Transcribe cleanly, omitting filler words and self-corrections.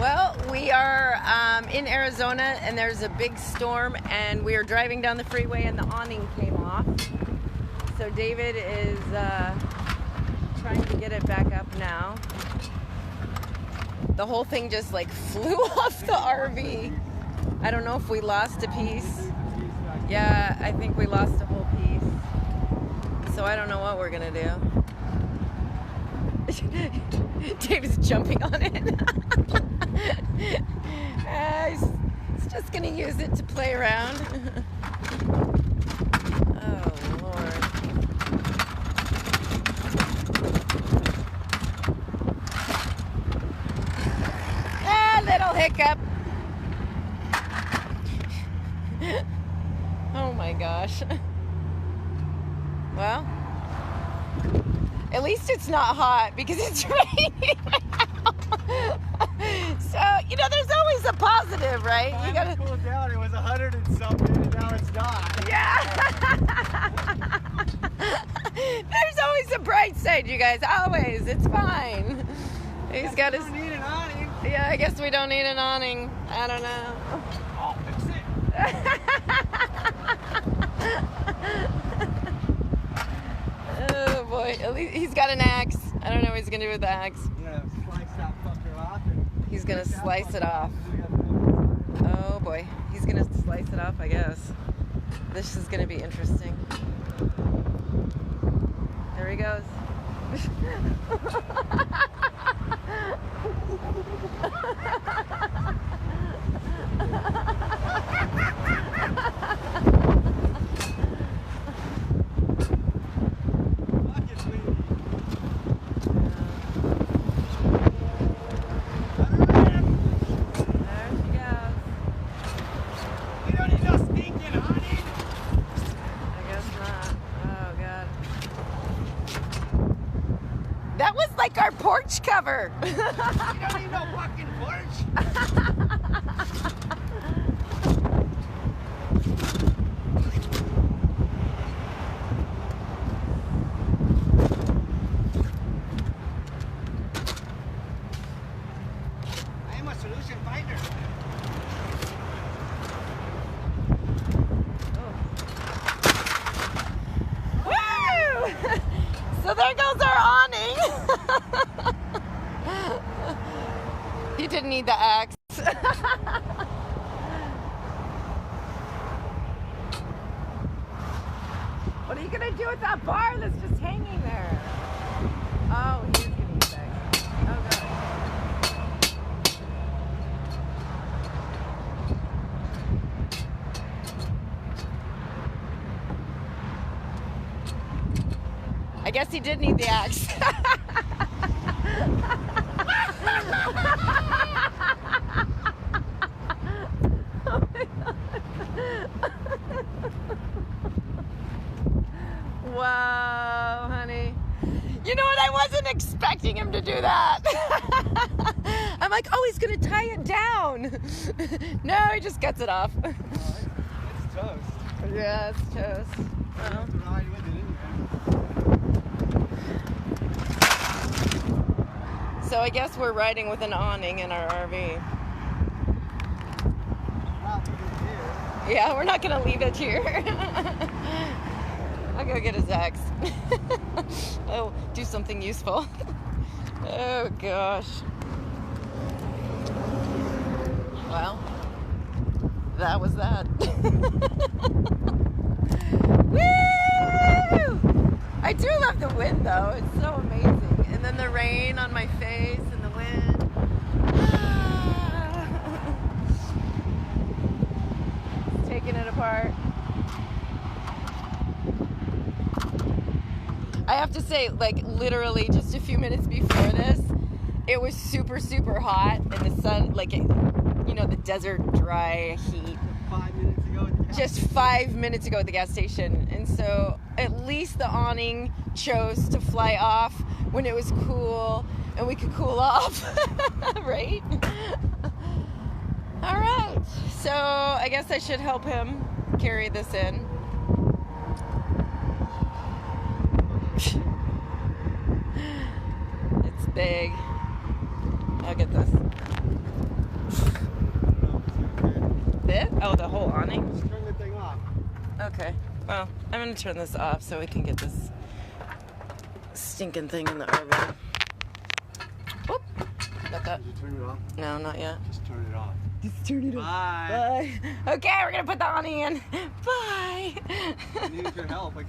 Well, we are in Arizona and there's a big storm and we are driving down the freeway and the awning came off. So David is trying to get it back up now. The whole thing just like flew off the RV. I don't know if we lost a piece. Yeah, I think we lost a whole piece. So I don't know what we're gonna do. Dave's jumping on it. He's just gonna use it to play around. Oh Lord. Little hiccup. Oh my gosh. Well, at least it's not hot because it's raining now. So, you know, there's always a positive, right? You gotta cool down. It was 100 and something, and now it's not. Yeah. There's always a bright side, you guys. Always. It's fine. He's got his. We don't need an awning. Yeah, I guess we don't need an awning. I don't know. Oh, fix it. Oh boy, at least he's got an axe. I don't know what he's gonna do with the axe. I'm gonna slice that fucker off. He's gonna slice it off. Oh boy, he's gonna slice it off, I guess. This is gonna be interesting. There he goes. That was like our porch cover. You don't need no fucking porch. I am a solution finder. So there goes our awning. He didn't need the axe. What are you gonna do with that bar that's just hanging there? Oh, he is gonna use that. Oh god. I guess he did need the axe. Oh my God. Wow, honey. You know what? I wasn't expecting him to do that. I'm like, oh, he's gonna tie it down. No, he just cuts it off. Oh, it's toast. Yeah, it's toast. Well. So I guess we're riding with an awning in our RV. Yeah, we're not gonna leave it here. I'll go get his axe. Oh, do something useful. Oh gosh. Well, that was that. Woo! I do love the wind though, it's so amazing. And then the rain on my face and the wind. Taking it apart. I have to say, like literally just a few minutes before this, it was super, super hot and the sun, like, you know, the desert dry heat. 5 minutes ago at the gas Just 5 minutes ago at the gas station. And so at least the awning chose to fly off when it was cool and we could cool off, right? All right, so I guess I should help him carry this in. It's big. I'll get this. it? Oh, the whole awning? Just turn the thing off. Okay. Well, I'm going to turn this off so we can get this stinking thing in the RV. Whoop. Got that? Did you turn it off? No, not yet. Just turn it off. Just turn it off. Bye. Bye. Okay, we're going to put the awning in. Bye. I need your help.